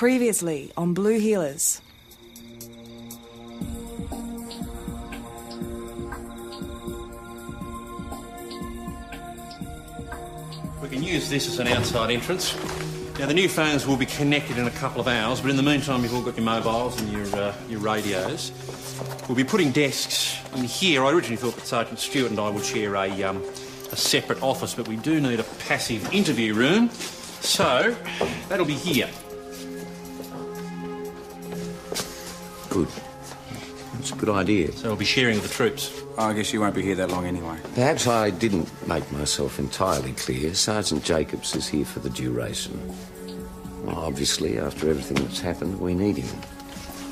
Previously on Blue Healers. We can use this as an outside entrance. Now, the new phones will be connected in a couple of hours, but in the meantime, you've all got your mobiles and your radios. We'll be putting desks in here. I originally thought that Sergeant Stewart and I would share a separate office, but we do need a passive interview room, so that'll be here. Good. That's a good idea. So we'll be sharing with the troops. I guess you won't be here that long anyway. Perhaps I didn't make myself entirely clear. Sergeant Jacobs is here for the duration. Well, obviously, after everything that's happened, we need him.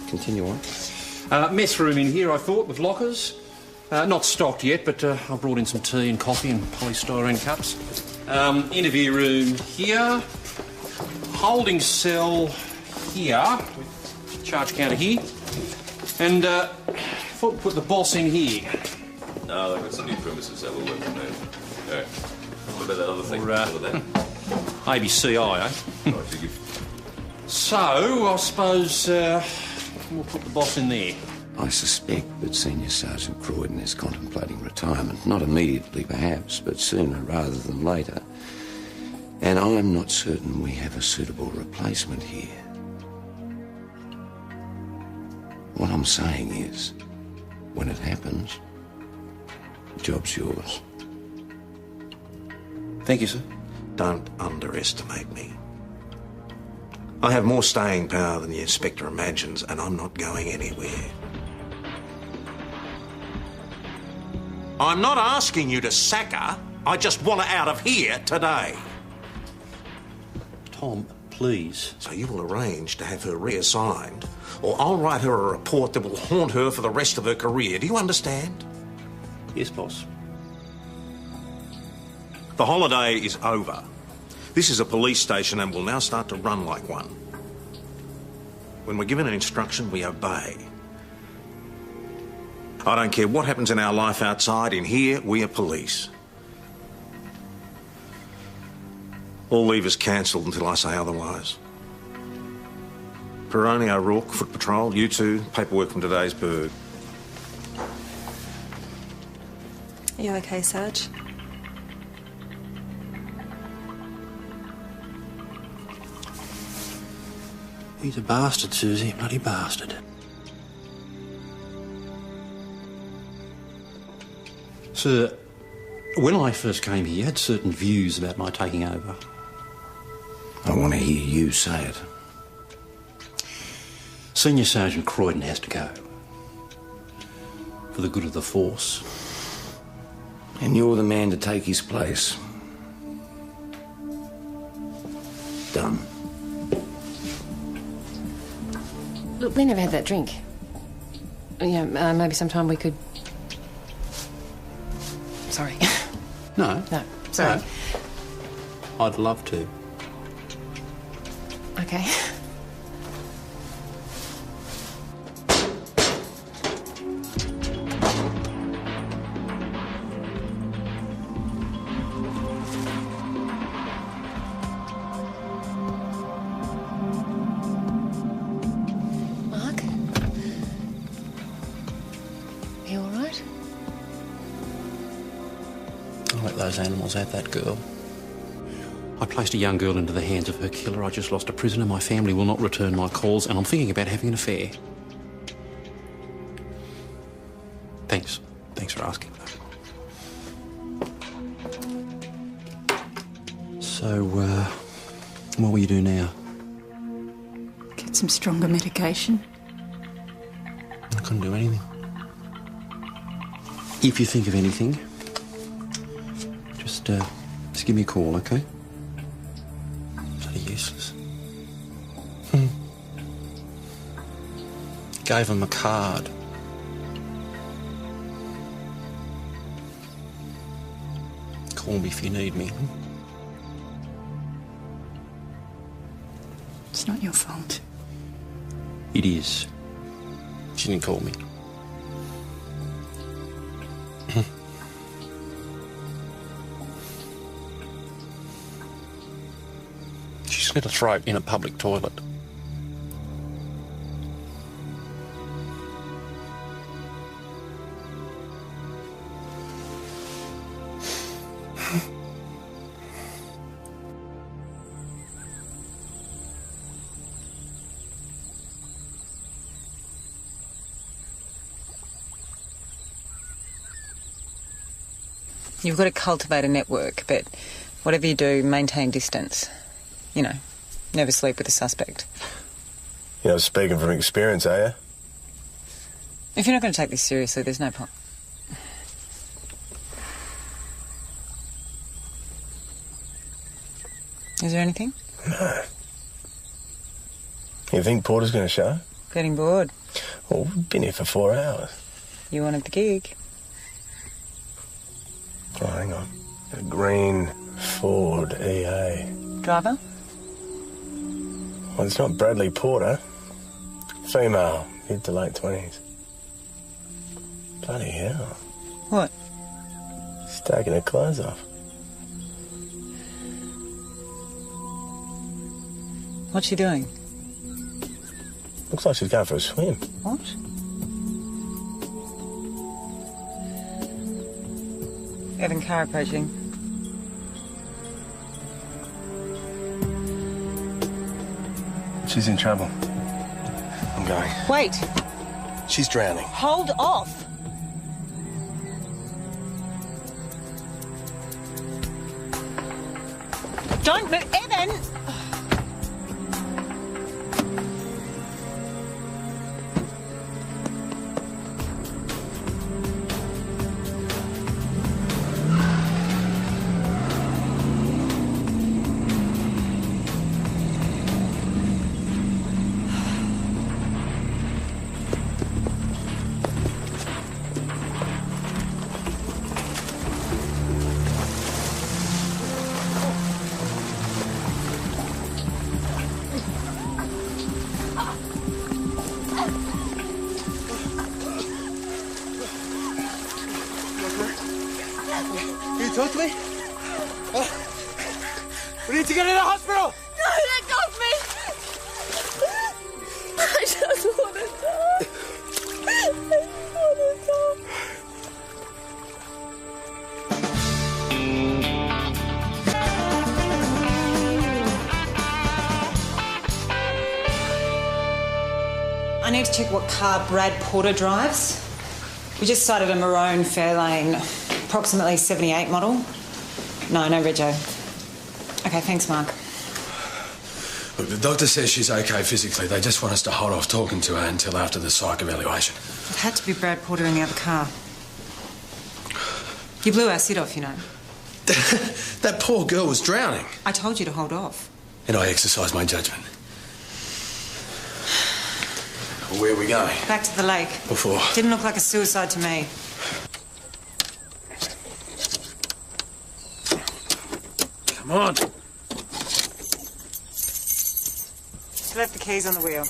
Continue on. Mess room in here, I thought, with lockers. Not stocked yet, but I brought in some tea and coffee and polystyrene cups. Interview room here. Holding cell here. With charge counter here. And thought we'd put the boss in here. No, they've got some new premises that will work from there. Yeah. What about that other thing? Or, What about that? ABCI, eh? Right, so you- So, I suppose we'll put the boss in there. I suspect that Senior Sergeant Croydon is contemplating retirement. Not immediately, perhaps, but sooner rather than later. And I'm not certain we have a suitable replacement here. What I'm saying is, when it happens, the job's yours. Thank you, sir. Don't underestimate me. I have more staying power than the Inspector imagines, and I'm not going anywhere. I'm not asking you to sack her. I just want her out of here today. Tom, please. So you will arrange to have her reassigned, or I'll write her a report that will haunt her for the rest of her career. Do you understand? Yes, boss. The holiday is over. This is a police station and will now start to run like one. When we're given an instruction, we obey. I don't care what happens in our life outside. In here, we are police. All leave is cancelled until I say otherwise. Peroni O'Rourke, Foot Patrol, you two, paperwork from today's bird. Are you okay, Sarge? He's a bastard, Susie. Bloody bastard. Sir, when I first came here, you had certain views about my taking over. I want to hear you say it. Senior Sergeant Croydon has to go. For the good of the force. And you're the man to take his place. Done. Look, we never had that drink. Maybe sometime we could... Sorry. No. No, sorry. No. I'd love to. Okay. Mark? You all right? I'll let those animals have that girl. I placed a young girl into the hands of her killer. I just lost a prisoner. My family will not return my calls, and I'm thinking about having an affair. Thanks. Thanks for asking. So, what will you do now? Get some stronger medication. I couldn't do anything. If you think of anything, just give me a call, okay? Bloody useless. Gave him a card. Call me if you need me. It's not your fault. It is. She didn't call me. She slit her throat in a public toilet. You've got to cultivate a network, but whatever you do, maintain distance. You know, never sleep with a suspect. You're not speaking from experience, are you? If you're not going to take this seriously, there's no point. Is there anything? No. You think Porter's going to show? Getting bored. Well, we've been here for 4 hours. You wanted the gig. Oh, hang on. A green Ford EA. Driver? Well, it's not Bradley Porter. Female, mid to late 20s. Bloody hell. What? She's taking her clothes off. What's she doing? Looks like she's going for a swim. What? Evan car approaching. She's in trouble. I'm going. Wait! She's drowning. Hold off! Don't move, Evan! Can you talk to me? We need to get her to the hospital! No, let go of me! I just want to die. I just want to die. I need to check what car Brad Porter drives. We just sighted a maroon Fairlane, approximately 78 model. No rego. Okay, thanks, Mark. Look, the doctor says she's okay physically. They just want us to hold off talking to her until after the psych evaluation. It had to be Brad Porter in the other car. You blew our sit off, you know. That poor girl was drowning. I told you to hold off. And I exercised my judgment. Where are we going? Back to the lake. Before? Didn't look like a suicide to me. Come on. She left the keys on the wheel.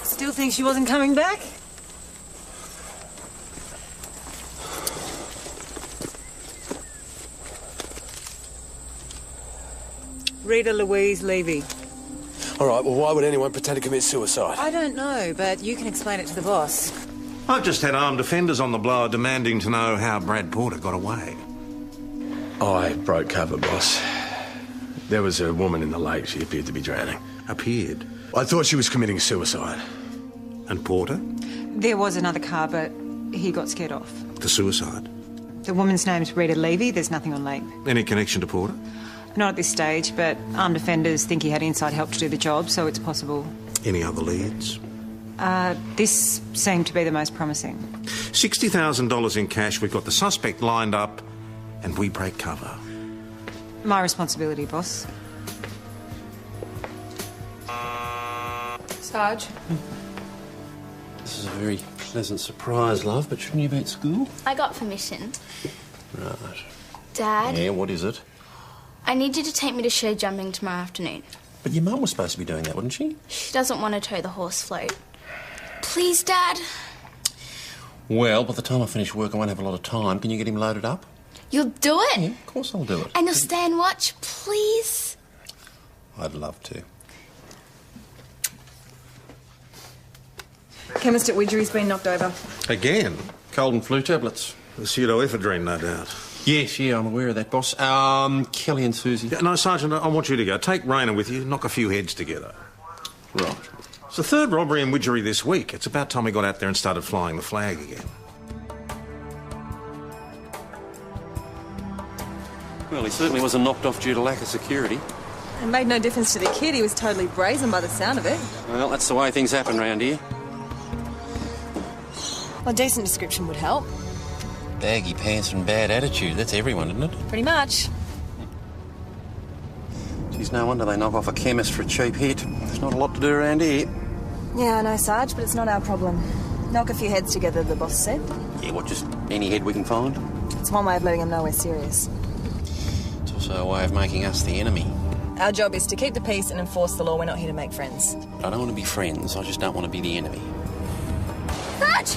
Still think she wasn't coming back? Rita Louise Levy. All right, well, why would anyone pretend to commit suicide? I don't know, but you can explain it to the boss. I've just had armed defenders on the blower demanding to know how Brad Porter got away. I broke cover, boss. There was a woman in the lake. She appeared to be drowning. Appeared? I thought she was committing suicide. And Porter? There was another car, but he got scared off. The suicide? The woman's name's Rita Levy. There's nothing on Lake. Any connection to Porter? Not at this stage, but armed defenders think he had inside help to do the job, so it's possible. Any other leads? This seemed to be the most promising. $60,000 in cash. We've got the suspect lined up, and we break cover. My responsibility, boss. Sarge? This is a very pleasant surprise, love, but shouldn't you be at school? I got permission. Right. Dad? Yeah, what is it? I need you to take me to show jumping tomorrow afternoon. But your mum was supposed to be doing that, wasn't she? She doesn't want to tow the horse float. Please, Dad? Well, by the time I finish work, I won't have a lot of time. Can you get him loaded up? You'll do it? Yeah, of course I'll do it. And you'll stay and watch, please? I'd love to. Chemist at Widgery's been knocked over. Again? Cold and flu tablets. The pseudoephedrine, no doubt. Yes, yeah, I'm aware of that, boss. Kelly and Susie. Yeah, no, Sergeant, I want you to go. Take Rayner with you, knock a few heads together. Right. the third robbery and widgery this week. It's about time we got out there and started flying the flag again. Well, he certainly wasn't knocked off due to lack of security. It made no difference to the kid. He was totally brazen by the sound of it. Well, that's the way things happen round here. Well, a decent description would help. Baggy pants and bad attitude. That's everyone, isn't it? Pretty much. Geez, no wonder they knock off a chemist for a cheap hit. There's not a lot to do around here. Yeah, I know, Sarge, but it's not our problem. Knock a few heads together, the boss said. Yeah, what, just any head we can find? It's one way of letting them know we're serious. It's also a way of making us the enemy. Our job is to keep the peace and enforce the law. We're not here to make friends. I don't want to be friends. I just don't want to be the enemy. Sarge!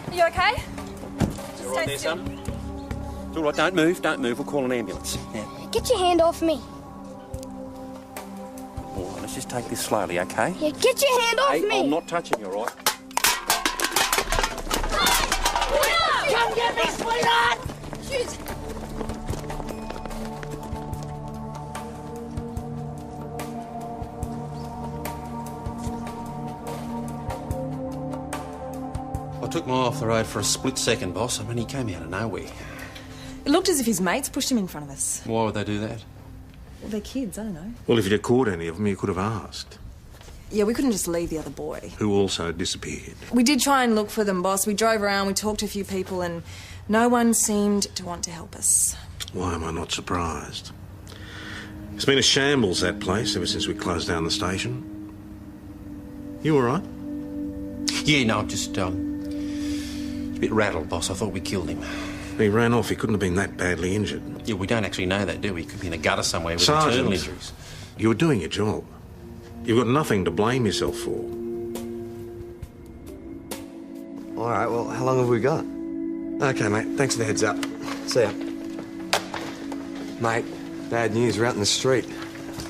Are you okay? You all right there, son? It's all right, don't move, don't move. We'll call an ambulance. Now, Get your hand off me. all right, let's just take this slowly, okay? Yeah, get your hand off Hey, me. I'm not touching you, all right? Come get me, sweetheart! Shoot. I took my eye off the road for a split second, boss. I mean, he came out of nowhere. It looked as if his mates pushed him in front of us. Why would they do that? Well, they're kids, I don't know. Well, if you'd caught any of them, you could have asked. Yeah, we couldn't just leave the other boy. Who also disappeared. We did try and look for them, boss. We drove around, we talked to a few people, and no one seemed to want to help us. Why am I not surprised? It's been a shambles, that place, ever since we closed down the station. You all right? Yeah, no, just, a bit rattled, boss. I thought we killed him. He ran off. He couldn't have been that badly injured. Yeah, we don't actually know that, do we? He could be in a gutter somewhere with Sergeant, internal injuries. you were doing your job. You've got nothing to blame yourself for. All right, well, how long have we got? Okay, mate, thanks for the heads up. See ya. Mate, bad news, we're out in the street.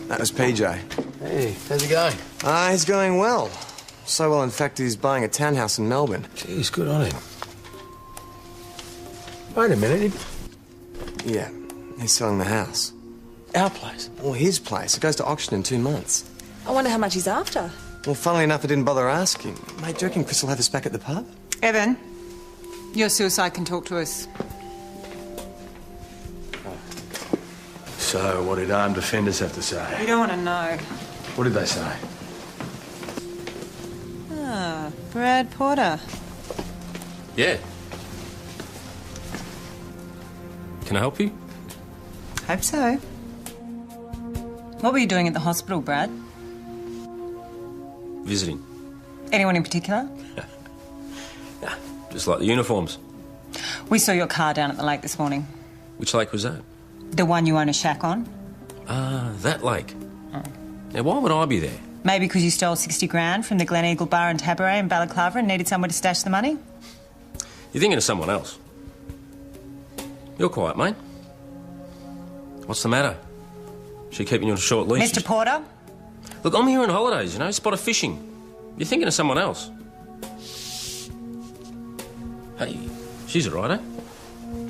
That was PJ. Hey, how's it going? He's going well. So well, in fact, he's buying a townhouse in Melbourne. Jeez, good on him. Wait a minute. Yeah, he's selling the house. Our place? Well, his place. It goes to auction in 2 months. I wonder how much he's after. Well, funnily enough, I didn't bother asking. Mate, do you reckon Chris will have us back at the pub? Evan, your suicide can talk to us. So, what did armed defenders have to say? We don't want to know. What did they say? Ah, Brad Porter. Yeah. Can I help you? Hope so. What were you doing at the hospital, Brad? Visiting. Anyone in particular? Yeah, just like the uniforms. We saw your car down at the lake this morning. Which lake was that? The one you own a shack on. Ah, that lake. Now, why would I be there? Maybe because you stole 60 grand from the Glen Eagle Bar and Tabaret in Balaclava and needed somewhere to stash the money? You're thinking of someone else. You're quiet, mate. What's the matter? She keeping you on a short leash? Mr. Porter? Look, I'm here on holidays, you know, spot of fishing. You're thinking of someone else. Hey, she's all right, eh?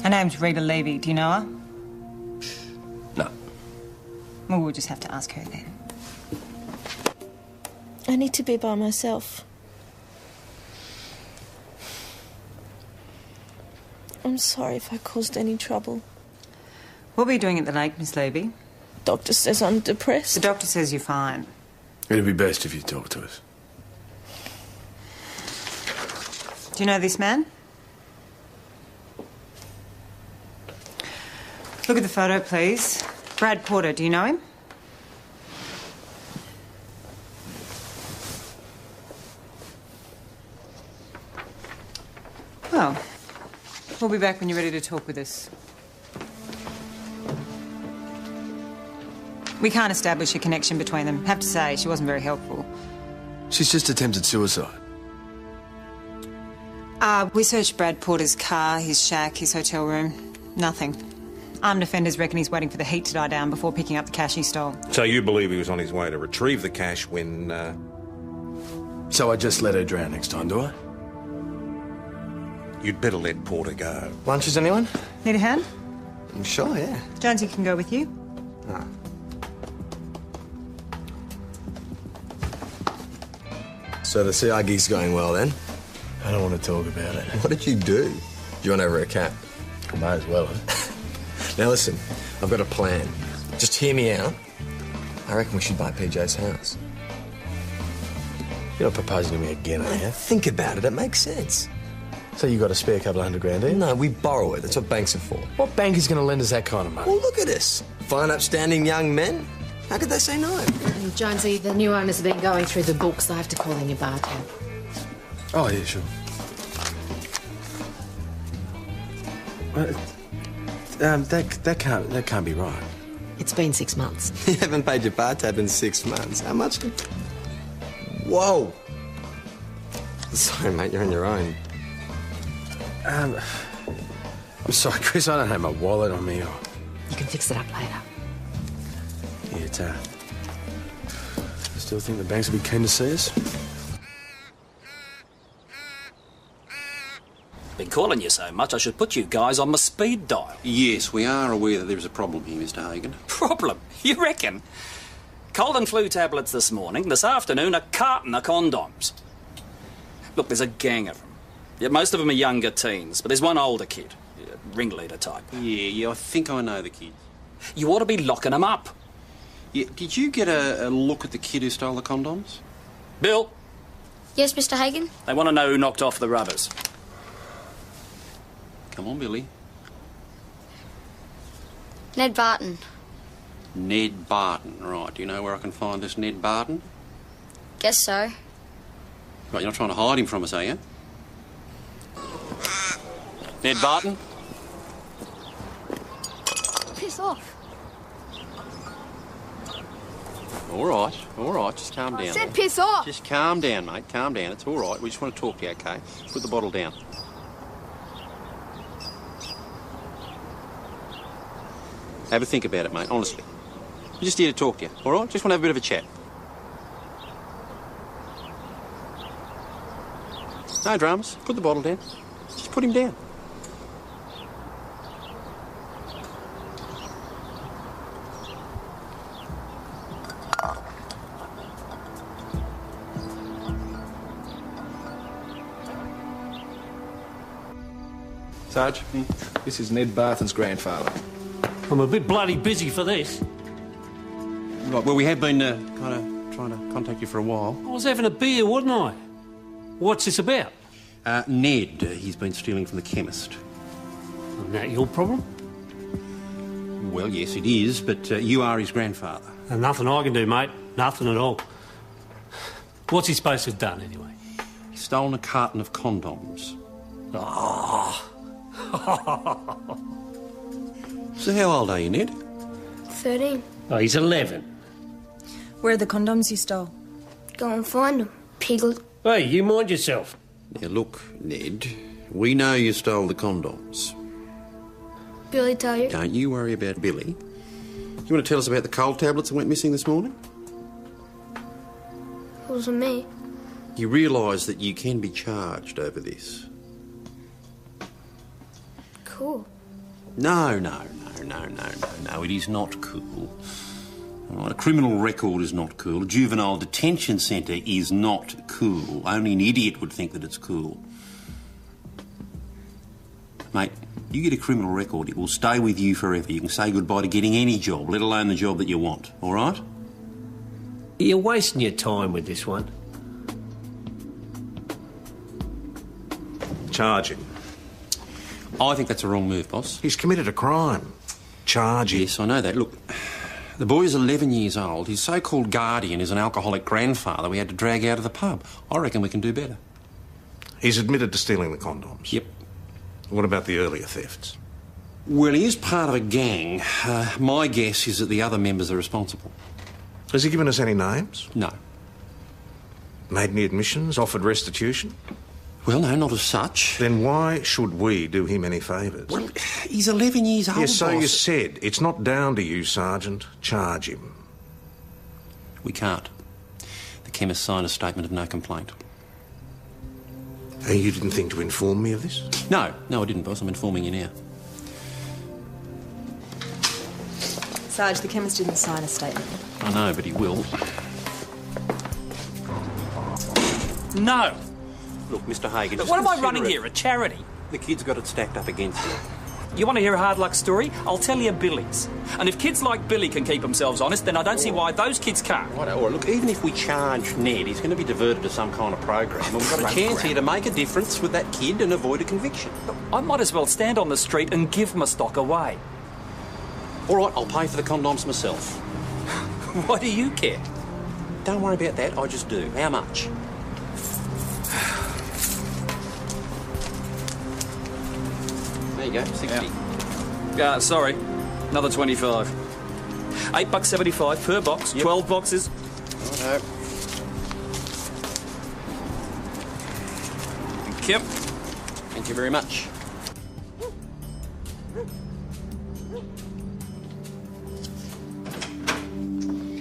Her name's Rita Levy. Do you know her? No. Well, we'll just have to ask her then. I need to be by myself. I'm sorry if I caused any trouble. What were you doing at the lake, Miss Levy? Doctor says I'm depressed. The doctor says you're fine. It'd be best if you talk to us. Do you know this man? Look at the photo, please. Brad Porter, do you know him? Well, we'll be back when you're ready to talk with us. We can't establish a connection between them. Have to say, she wasn't very helpful. She's just attempted suicide. We searched Brad Porter's car, his shack, his hotel room. Nothing. Armed defenders reckon he's waiting for the heat to die down before picking up the cash he stole. So you believe he was on his way to retrieve the cash when, So I just let her drown next time, do I? You'd better let Porter go. Lunches, anyone? Need a hand? I'm sure, yeah. Jonesy can go with you. Ah. So the CR gig's going well then? I don't want to talk about it. What did you do? You went over a cat? I might as well, huh? Now listen, I've got a plan. Just hear me out. I reckon we should buy PJ's house. You're not proposing to me again, are you? Think about it, it makes sense. So you got a spare couple $100 grand, eh? No, we borrow it. That's what banks are for. What bank is going to lend us that kind of money? Well, look at us. Fine, upstanding young men. How could they say no? Jonesy, the new owners have been going through the books. I have to call in your bar tab. Oh, yeah, sure. That can't be right. It's been 6 months. You haven't paid your bar tab in 6 months. How much? Whoa. Sorry, mate, you're on your own. I'm sorry, Chris, I don't have my wallet on me. Or... You can fix it up later. Yeah, it's, I still think the banks will be keen to see us. Been calling you so much, I should put you guys on my speed dial. Yes, we are aware that there is a problem here, Mr. Hagen. Problem? You reckon? Cold and flu tablets this morning, this afternoon a carton of condoms. Look, there's a gang of them. Yeah, most of them are younger teens, but there's one older kid, ringleader type. Yeah, I think I know the kid. You ought to be locking them up. Yeah, did you get a look at the kid who stole the condoms? Bill? Yes, Mr. Hagen? They want to know who knocked off the rubbers. Come on, Billy. Ned Barton. Ned Barton, right. Do you know where I can find this Ned Barton? Guess so. Right, you're not trying to hide him from us, are you? Ned Barton? Piss off. All right, just calm down. I said piss off. Just calm down, mate, calm down. It's all right. We just want to talk to you, OK? Put the bottle down. Have a think about it, mate, honestly. We're just here to talk to you, all right? Just want to have a bit of a chat. No dramas. Put the bottle down. Just put him down. Sarge, this is Ned Barton's grandfather. I'm a bit bloody busy for this. Right, well, we have been kind of trying to contact you for a while. I was having a beer, wasn't I? What's this about? Ned, he's been stealing from the chemist. Isn't that your problem? Well, yes, it is, but you are his grandfather. And nothing I can do, mate. Nothing at all. What's he supposed to have done, anyway? He's stolen a carton of condoms. Oh. So how old are you, Ned? 13. Oh, he's 11. Where are the condoms you stole? Go and find them, piglet. Hey, you mind yourself. Now, look, Ned, we know you stole the condoms. Billy tell you? Don't you worry about Billy. You want to tell us about the cold tablets that went missing this morning? It wasn't me. You realise that you can be charged over this? Cool. No. It is not cool. All right, a criminal record is not cool. A juvenile detention centre is not cool. Only an idiot would think that it's cool. Mate, you get a criminal record, it will stay with you forever. You can say goodbye to getting any job, let alone the job that you want, all right? You're wasting your time with this one. Charge him. I think that's a wrong move, boss. He's committed a crime. Charge him. Yes, I know that. Look, the boy is 11 years old. His so-called guardian is an alcoholic grandfather we had to drag out of the pub. I reckon we can do better. He's admitted to stealing the condoms? Yep. What about the earlier thefts? Well, he is part of a gang. My guess is that the other members are responsible. Has he given us any names? No. Made any admissions? Offered restitution? Well, no, not as such. Then why should we do him any favours? Well, he's 11 years old, Yes, so boss. you said. It's not down to you, Sergeant. Charge him. We can't. The chemist signed a statement of no complaint. And you didn't think to inform me of this? No, I didn't, boss. I'm informing you now. Sarge, the chemist didn't sign a statement. I know, but he will. No! Look, Mr Hagan... But what am I running here, a charity? The kid's got it stacked up against him. You want to hear a hard luck story? I'll tell you Billy's. And if kids like Billy can keep themselves honest, then I don't see why those kids can't. Right, all right, look, even if we charge Ned, he's going to be diverted to some kind of program. And we've got a chance here to make a difference with that kid and avoid a conviction. I might as well stand on the street and give my stock away. All right, I'll pay for the condoms myself. Why do you care? Don't worry about that, I just do. How much? There you go, 60. Sorry, another 25. $8.75 per box, 12 boxes. Righto. Thank you. Thank you very much.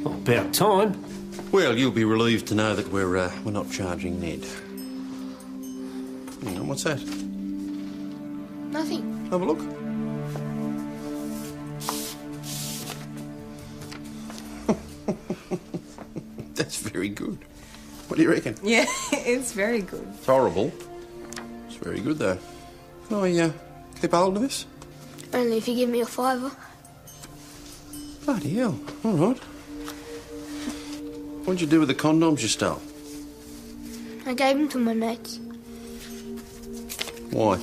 About time. Well, you'll be relieved to know that we're not charging Ned. Hang on, what's that? Nothing. Have a look. That's very good. What do you reckon? Yeah, it's very good. It's horrible. It's very good, though. Can I keep hold of this? Only if you give me a $5. Bloody hell. All right. What'd you do with the condoms you stole? I gave them to my mates. Why?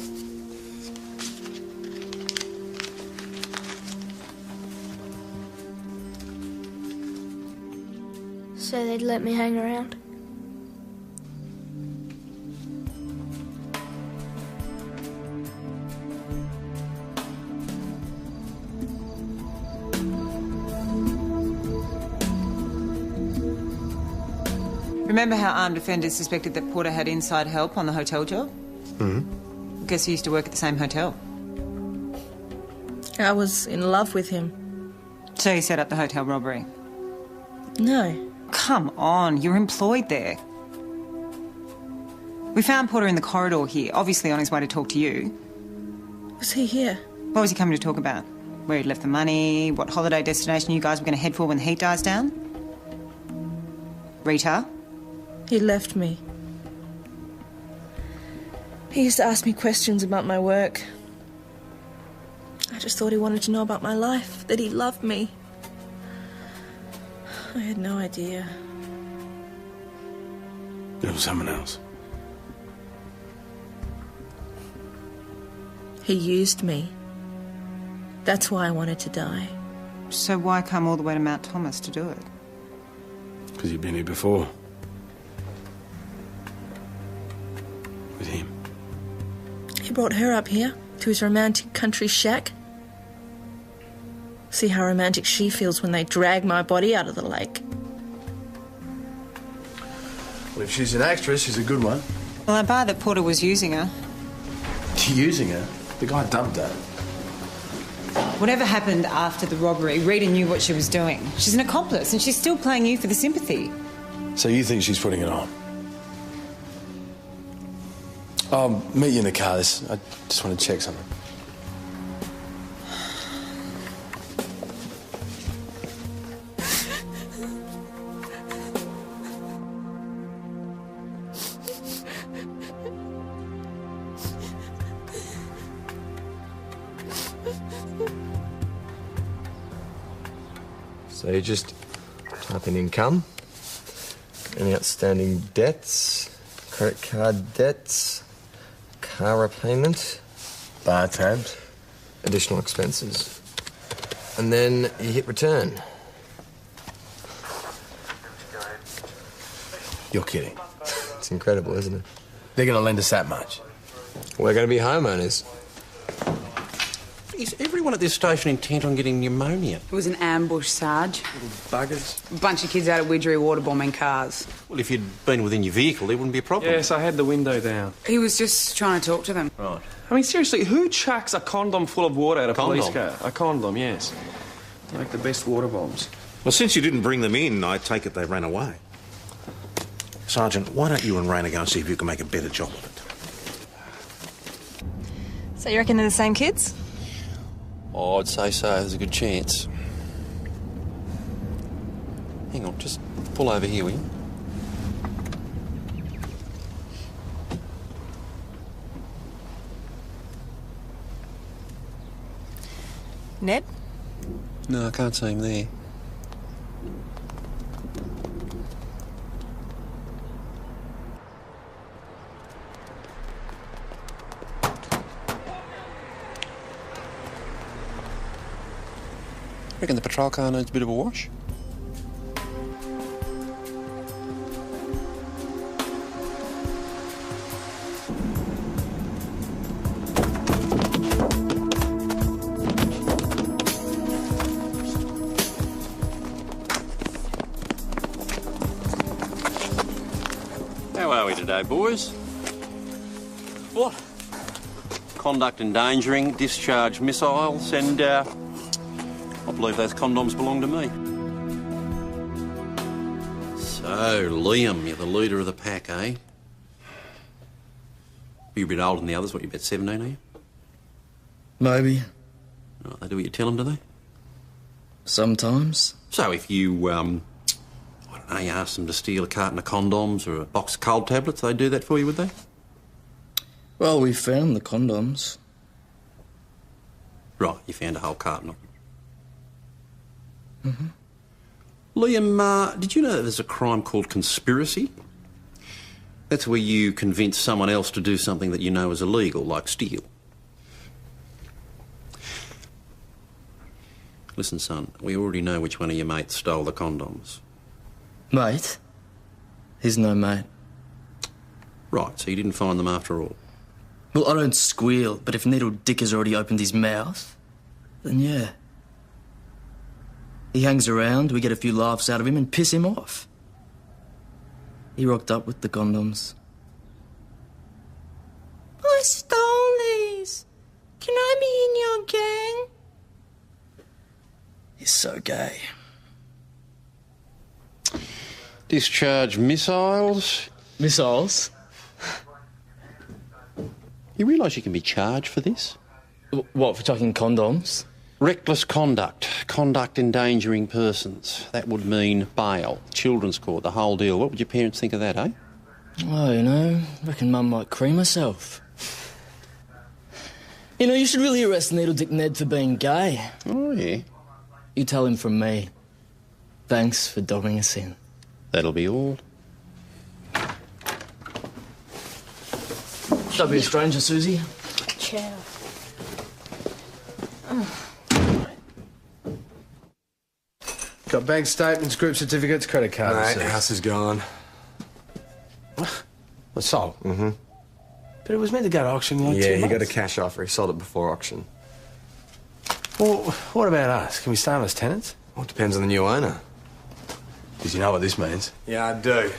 So they'd let me hang around. Remember how armed offenders suspected that Porter had inside help on the hotel job? Mm-hmm. Guess he used to work at the same hotel. I was in love with him. So he set up the hotel robbery? No. Come on, you're employed there. We found Porter in the corridor here, obviously on his way to talk to you. Was he here? What was he coming to talk about? Where he'd left the money, what holiday destination you guys were going to head for when the heat dies down? Rita? He left me. He used to ask me questions about my work. I just thought he wanted to know about my life, that he loved me. I had no idea. It was someone else. He used me. That's why I wanted to die. So why come all the way to Mount Thomas to do it? Because you've been here before. With him. He brought her up here to his romantic country shack. See how romantic she feels when they drag my body out of the lake. Well, if she's an actress, she's a good one. Well, I buy that Porter was using her. Using her? The guy dumped her. Whatever happened after the robbery, Rita knew what she was doing. She's an accomplice, and she's still playing you for the sympathy. So you think she's putting it on? I'll meet you in the car. I just want to check something. So you just type in income, any outstanding debts, credit card debts, car repayment, bar tabs, additional expenses, and then you hit return. You're kidding. It's incredible, isn't it? They're going to lend us that much. We're going to be homeowners. Is everyone at this station intent on getting pneumonia? It was an ambush, Sarge. Little buggers. A bunch of kids out of Widgery water bombing cars. Well, if you'd been within your vehicle, there wouldn't be a problem. Yes, I had the window down. He was just trying to talk to them. Right. I mean, seriously, who chucks a condom full of water at a police car? A condom, yes. They make the best water bombs. Well, since you didn't bring them in, I take it they ran away. Sergeant, why don't you and Raina go and see if you can make a better job of it? So you reckon they're the same kids? Oh, I'd say so. There's a good chance. Just pull over here, will you? Ned? No, I can't see him there. Reckon the patrol car needs a bit of a wash? How are we today, boys? What? Conduct endangering, discharge missiles, and I believe those condoms belong to me. So, Liam, you're the leader of the pack, eh? You're a bit older than the others. What, you're about 17, are you? Maybe. Right, they do what you tell them, do they? Sometimes. So if you, I don't know, you ask them to steal a carton of condoms or a box of cold tablets, they'd do that for you, would they? Well, we found the condoms. Right, you found a whole carton of them. Mm-hmm. Liam, did you know that there's a crime called conspiracy? That's where you convince someone else to do something that you know is illegal, like steal. Listen, son, we already know which one of your mates stole the condoms. Mate? He's no mate. Right, so you didn't find them after all? Well, I don't squeal, but if Needle Dick has already opened his mouth, then yeah. He hangs around, we get a few laughs out of him and piss him off. He rocked up with the condoms. I stole these. Can I be in your gang? He's so gay. Discharge missiles? Missiles? You realise you can be charged for this? What, for chucking condoms? Reckless conduct, conduct endangering persons. That would mean bail, children's court, the whole deal. What would your parents think of that, eh? Oh, you know, I reckon Mum might cream herself. You know, you should really arrest Needle Dick Ned for being gay. Oh, yeah? You tell him from me. Thanks for dobbing us in. That'll be all. Don't be a stranger, Susie. Ciao. Got bank statements, group certificates, credit card Mate, receipts. house is gone. What, sold? Mm-hmm. But it was meant to go to auction in like 2 Yeah, months. he got a cash offer. He sold it before auction. Well, what about us? Can we stay on as tenants? Well, it depends on the new owner. Because you know what this means. Yeah, I do.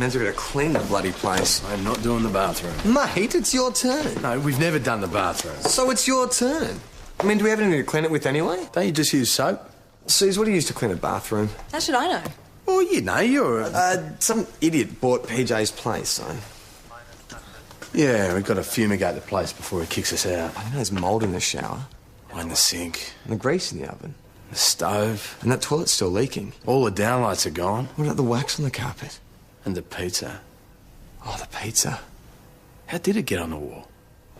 Means we're going to clean the bloody place. I'm not doing the bathroom. Mate, it's your turn. No, we've never done the bathroom. So it's your turn. I mean, do we have anything to clean it with anyway? Don't you just use soap? Suze, what do you use to clean a bathroom? How should I know? Well, you know, you're some idiot bought PJ's place, so... Yeah, we've got to fumigate the place before he kicks us out. I know there's mould in the shower. And the sink. And the grease in the oven. The stove. And that toilet's still leaking. All the downlights are gone. What about the wax on the carpet? And the pizza. Oh, the pizza. How did it get on the wall?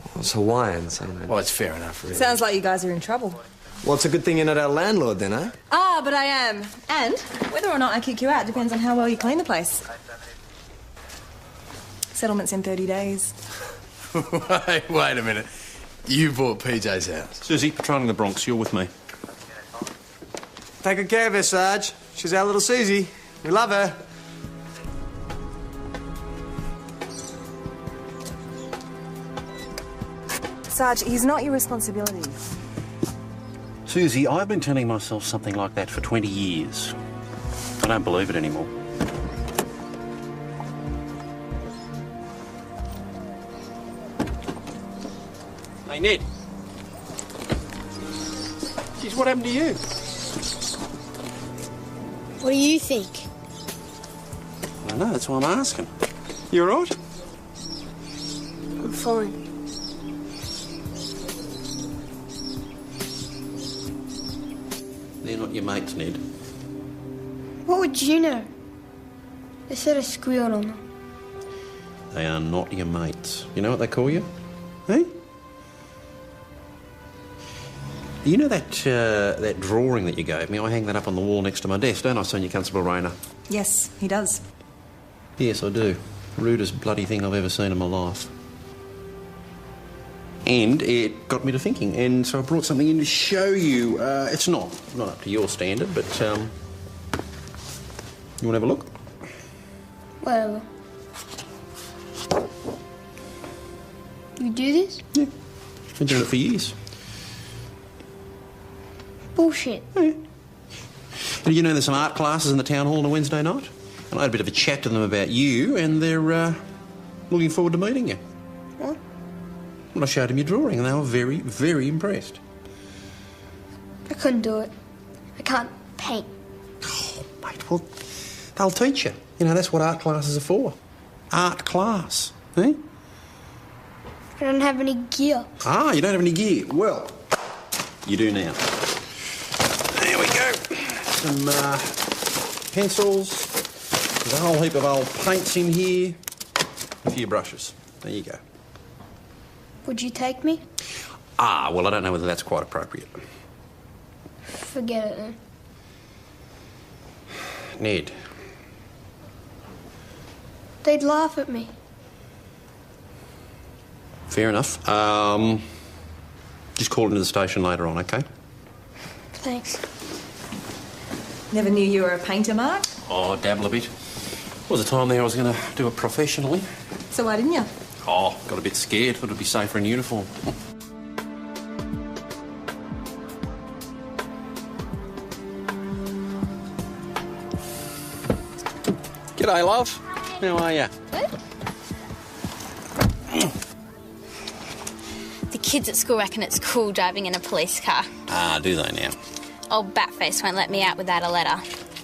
Well, it's Hawaiian, so... Well, it's fair enough, really. Sounds like you guys are in trouble. Well, it's a good thing you're not our landlord, then, eh? Ah, but I am. And whether or not I kick you out depends on how well you clean the place. Settlement's in 30 days. Wait a minute. You bought PJ's house. Susie, patrolling the Bronx, you're with me. Take good care of her, Sarge. She's our little Susie. We love her. Sarge, he's not your responsibility. Susie, I've been telling myself something like that for 20 years. I don't believe it anymore. Hey, Ned. Geez, what happened to you? What do you think? I don't know, that's why I'm asking. You all right? I'm fine. They're not your mates, Ned. What would you know? They said I squealed on them. They are not your mates. You know what they call you? Eh? You know that drawing that you gave me? I hang that up on the wall next to my desk, don't I, Senior Constable Rayner? Yes, he does. Yes, I do. Rudest bloody thing I've ever seen in my life. And it got me to thinking, and so I brought something in to show you. It's not up to your standard, but you want to have a look? Whatever. You do this? Yeah. Been doing it for years. Bullshit. Yeah. And you know there's some art classes in the town hall on a Wednesday night? And I had a bit of a chat to them about you, and they're looking forward to meeting you. What? Well, I showed them your drawing, and they were very, very impressed. I couldn't do it. I can't paint. Oh, mate, well, they'll teach you. You know, that's what art classes are for. Art class, eh? I don't have any gear. Ah, you don't have any gear. Well, you do now. There we go. Some pencils. There's a whole heap of old paints in here. A few brushes. There you go. Would you take me? Ah, well, I don't know whether that's quite appropriate. Forget it then. Ned. They'd laugh at me. Fair enough. Just call into the station later on, okay? Thanks. Never knew you were a painter, Mark. Oh, dabble a bit. There was a time there I was going to do it professionally. So why didn't you? Oh, got a bit scared. Thought it'd be safer in uniform. G'day, love. How are you? Good. The kids at school reckon it's cool driving in a police car. Ah, do they now? Old Batface won't let me out without a letter.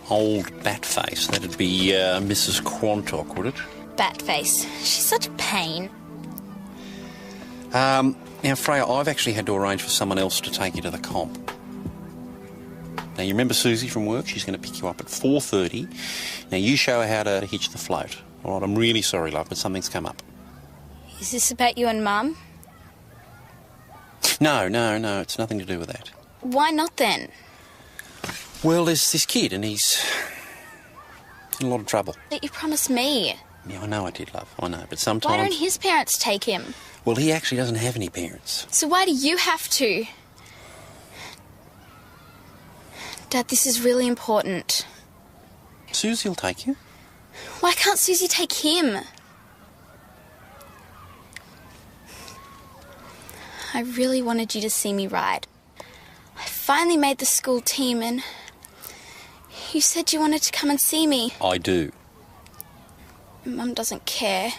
Old Batface. That'd be Mrs. Quantock, would it? Batface. She's such a pain. Now, Freya, I've actually had to arrange for someone else to take you to the comp. Now, you remember Susie from work? She's going to pick you up at 4:30. Now, you show her how to hitch the float. All right, I'm really sorry, love, but something's come up. Is this about you and Mum? No, it's nothing to do with that. Why not then? Well, there's this kid, and he's in a lot of trouble. That you promised me. Yeah, I know I did, love. I know, but sometimes... Why don't his parents take him? Well, he actually doesn't have any parents. So why do you have to? Dad, this is really important. Susie'll take you. Why can't Susie take him? I really wanted you to see me ride. I finally made the school team and you said you wanted to come and see me. I do. Mum doesn't care.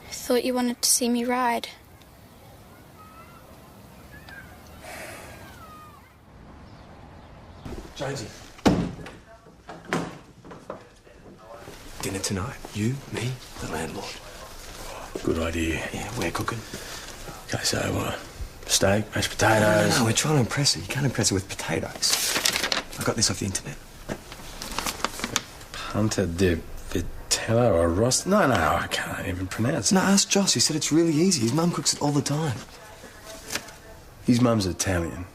I thought you wanted to see me ride. Jonesy. Dinner tonight. You, me, the landlord. Good idea. Yeah, we're cooking. Okay, so, steak, mashed potatoes... No, we're trying to impress her. You can't impress her with potatoes. I got this off the internet. Punta de Vitello or Rost... No, I can't even pronounce it. No, ask Joss. He said it's really easy. His mum cooks it all the time. His mum's Italian.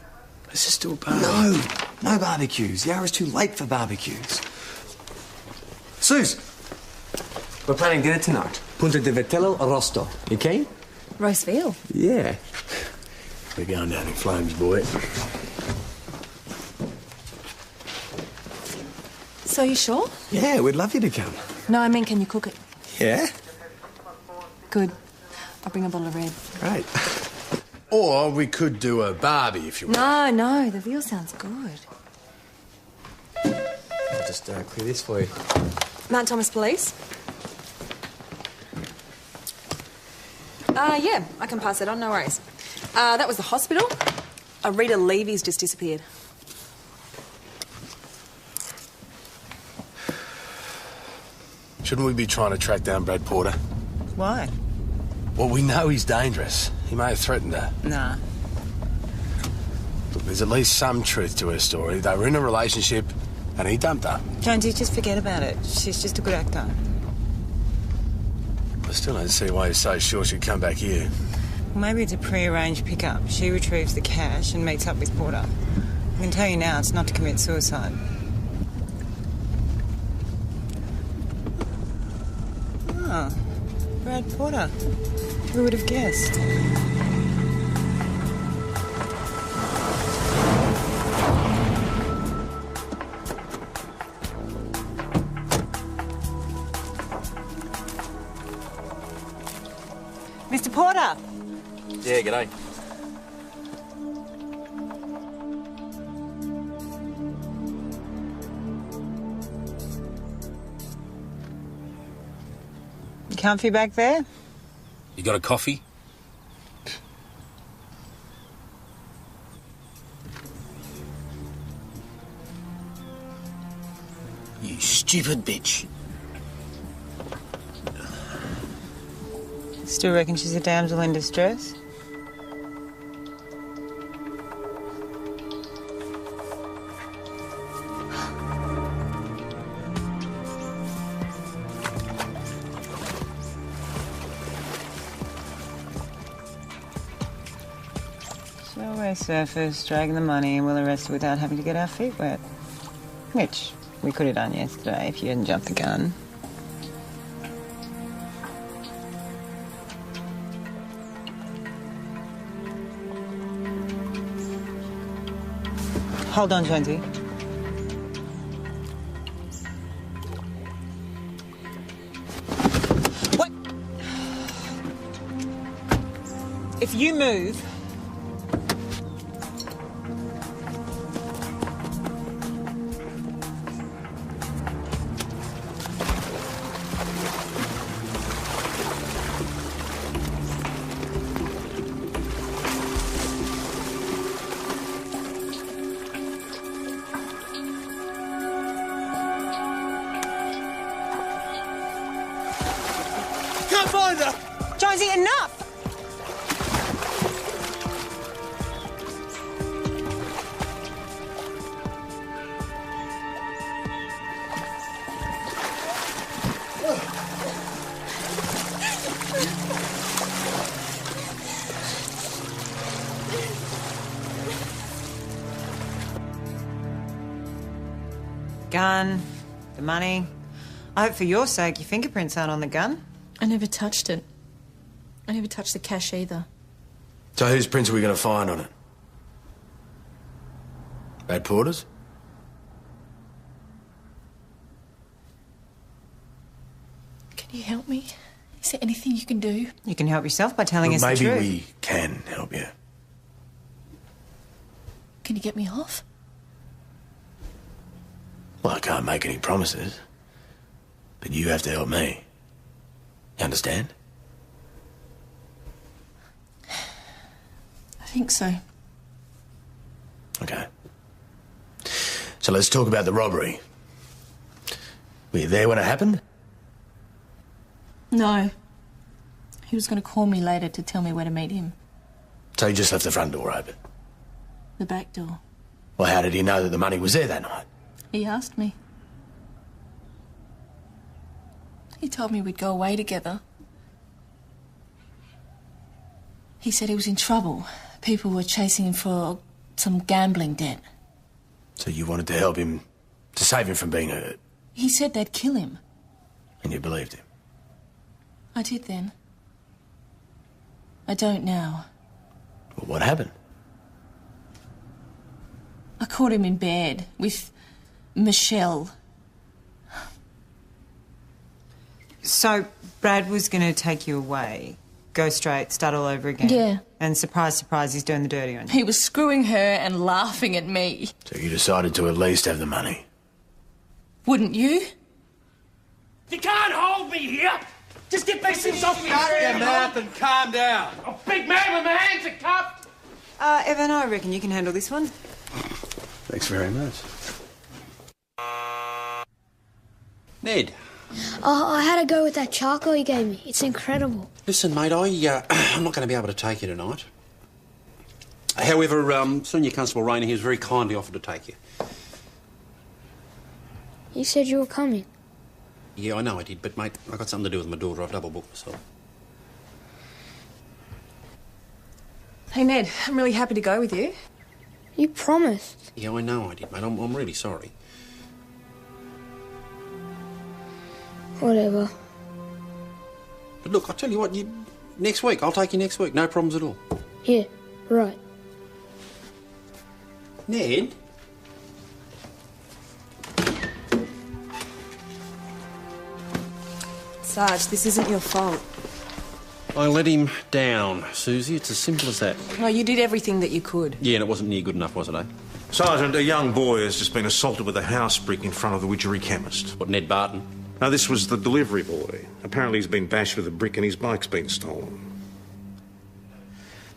Let's just do a barbecue. No barbecues. The hour is too late for barbecues. Suze, we're planning dinner tonight. Punta de Vitello Arrosto. Okay? Roast veal. Yeah. We're going down in flames, boy. So you sure? Yeah, we'd love you to come. No, I mean, can you cook it? Yeah? Good. I'll bring a bottle of red. Great. Or we could do a barbie if you want. No, the veal sounds good. I'll just clear this for you. Mount Thomas Police? Yeah, I can pass it on, no worries. That was the hospital. Rita Levy's just disappeared. Shouldn't we be trying to track down Brad Porter? Why? Well, we know he's dangerous. He may have threatened her. Nah. Look, there's at least some truth to her story. They were in a relationship and he dumped her. Jonesy, just forget about it. She's just a good actor. I still don't see why you're so sure she'd come back here. Well, maybe it's a pre-arranged pickup. She retrieves the cash and meets up with Porter. I can tell you now, it's not to commit suicide. Oh, Brad Porter. Who would have guessed? Mr. Porter! Yeah, g'day. You comfy back there? You got a coffee? You stupid bitch. Still reckon she's a damsel in distress? So we're surfers, dragging the money, and we'll arrest her without having to get our feet wet. Which we could have done yesterday if you hadn't jumped the gun. Hold on, Jonesy. What? If you move... Can't find her! Jonesy, enough! Gun, the money. I hope for your sake your fingerprints aren't on the gun. I never touched it. I never touched the cash either. So whose prints are we going to find on it? Brad Porter's? Can you help me? Is there anything you can do? You can help yourself by telling us the truth. Maybe we can help you. Can you get me off? Well, I can't make any promises. But you have to help me. You understand? I think so. Okay. So let's talk about the robbery. Were you there when it happened? No. He was going to call me later to tell me where to meet him. So you just left the front door open? The back door. Well, how did he know that the money was there that night? He asked me. He told me we'd go away together. He said he was in trouble. People were chasing him for some gambling debt. So you wanted to help him, to save him from being hurt? He said they'd kill him. And you believed him? I did then. I don't now. Well, what happened? I caught him in bed with Michelle. So, Brad was going to take you away, go straight, start all over again. Yeah. And surprise, surprise, he's doing the dirty on you. He was screwing her and laughing at me. So you decided to at least have the money? Wouldn't you? You can't hold me here! Just get these things off me! Shut your mouth and calm down. A big man with my hands are cuffed! Evan, I reckon you can handle this one. Thanks very much. Ned. Oh, I had to go with that charcoal you gave me. It's incredible. Listen, mate, I'm not going to be able to take you tonight. However, Senior Constable Raynor, he was very kindly offered to take you. You said you were coming. Yeah, I know I did, but, mate, I got something to do with my daughter. I've double booked myself. Hey, Ned, I'm really happy to go with you. You promised. Yeah, I know I did, mate. I'm really sorry. Whatever. But look, I'll tell you what, next week, I'll take you next week. No problems at all. Yeah, right. Ned? Sarge, this isn't your fault. I let him down, Susie. It's as simple as that. No, you did everything that you could. Yeah, and it wasn't near good enough, was it, eh? Sergeant, a young boy has just been assaulted with a house brick in front of the Widgery chemist. What, Ned Barton? No, this was the delivery boy. Apparently he's been bashed with a brick and his bike's been stolen.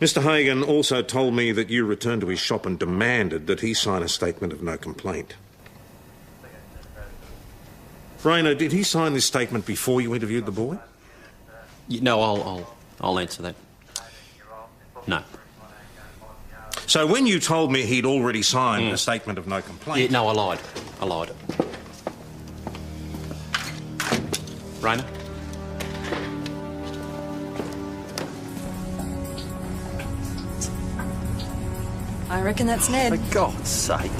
Mr. Hagan also told me that you returned to his shop and demanded that he sign a statement of no complaint. Raynor, did he sign this statement before you interviewed the boy? No, I'll answer that. No. So when you told me he'd already signed a statement of no complaint... Yeah, no, I lied. I lied. Raynor? I reckon that's Ned. For God's sake.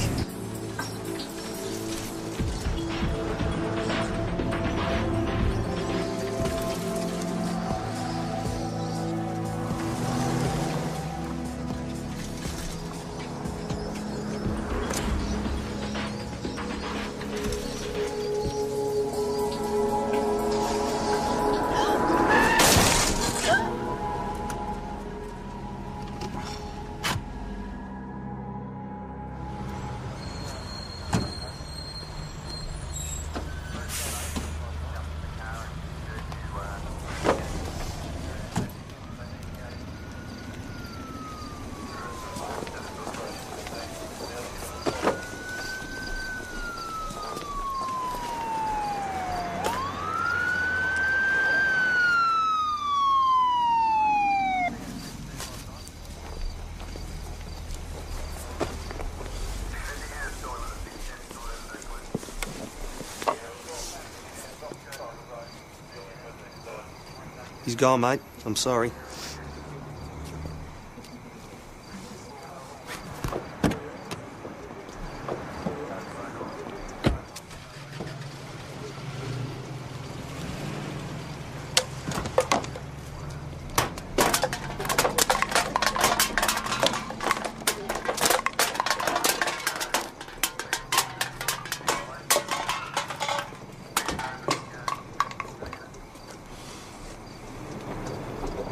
He's gone, mate. I'm sorry.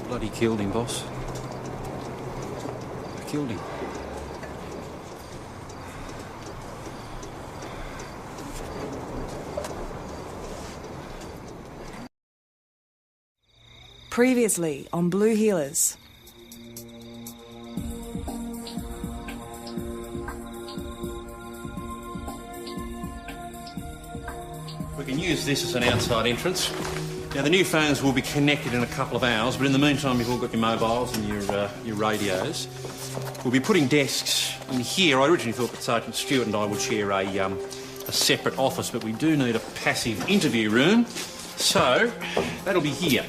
Bloody killed him, boss. I killed him. Previously on Blue Healers. We can use this as an outside entrance. Now, the new phones will be connected in a couple of hours, but in the meantime, you've all got your mobiles and your radios. We'll be putting desks in here. I originally thought that Sergeant Stewart and I would share a separate office, but we do need a passive interview room, so that'll be here.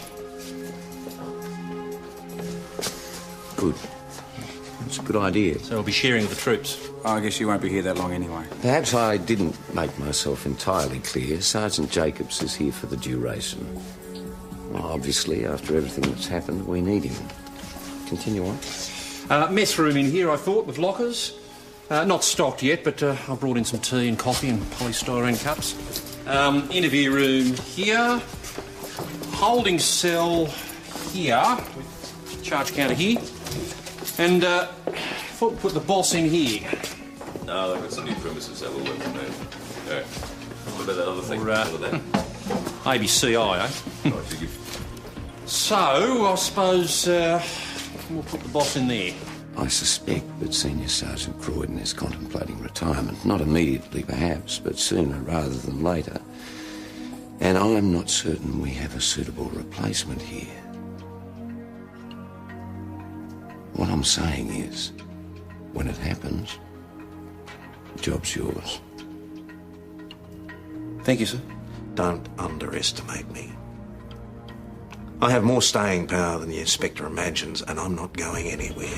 Good. It's a good idea. So we'll be sharing with the troops. I guess you won't be here that long anyway. Perhaps I didn't make myself entirely clear. Sergeant Jacobs is here for the duration. Well, obviously, after everything that's happened, we need him. Continue on. Mess room in here, I thought, with lockers. Not stocked yet, but I brought in some tea and coffee and polystyrene cups. Interview room here. Holding cell here. With charge counter here. And thought we'd put the boss in here. No, they've got some new premises that will work from there. Yeah. What about that other thing? Or, What about that? ABCI, eh? Right, you give- So, I suppose we'll put the boss in there. I suspect that Senior Sergeant Croydon is contemplating retirement. Not immediately, perhaps, but sooner rather than later. And I'm not certain we have a suitable replacement here. What I'm saying is, when it happens, the job's yours. Thank you, sir. Don't underestimate me. I have more staying power than the Inspector imagines, and I'm not going anywhere.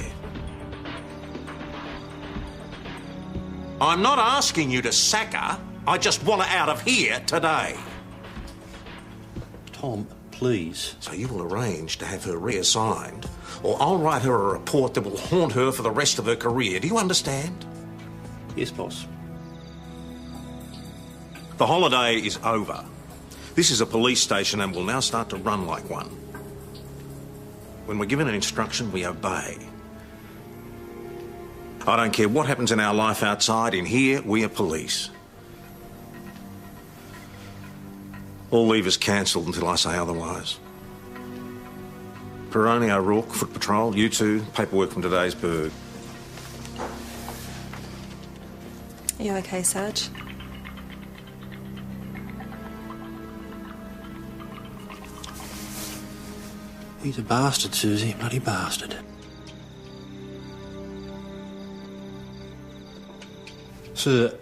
I'm not asking you to sack her. I just want her out of here today. Tom, please. So you will arrange to have her reassigned, or I'll write her a report that will haunt her for the rest of her career. Do you understand? Yes, boss. The holiday is over. This is a police station and will now start to run like one. When we're given an instruction, we obey. I don't care what happens in our life outside. In here, we are police. All leave is cancelled until I say otherwise. Peroni, O'Rourke, Foot Patrol, you two, paperwork from today's burg. Are you okay, Sarge? He's a bastard, Susie. A bloody bastard. Sir,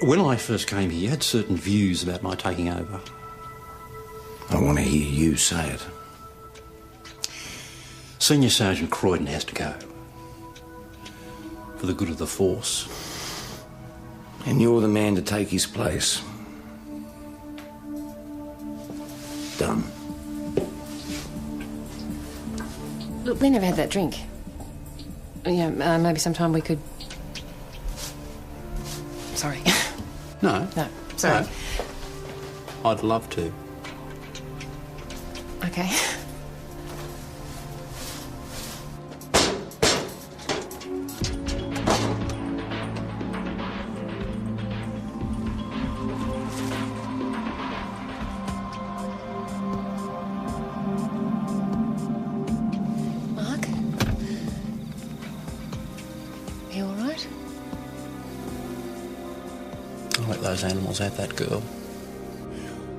when I first came here, you had certain views about my taking over. I want to hear you say it. Senior Sergeant Croydon has to go. For the good of the force. And you're the man to take his place. Done. Look, we never had that drink. Maybe sometime we could... Sorry. No. No, sorry. No. I'd love to. Okay. Mark? You all right? I'll let those animals have that girl.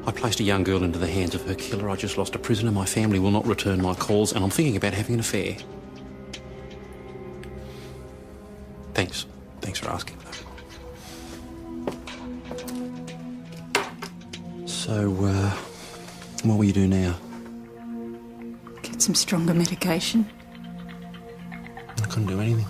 I placed a young girl into the hands of her killer. I just lost a prisoner. My family will not return my calls, and I'm thinking about having an affair. Thanks. Thanks for asking. So, what will you do now? Get some stronger medication. I couldn't do anything.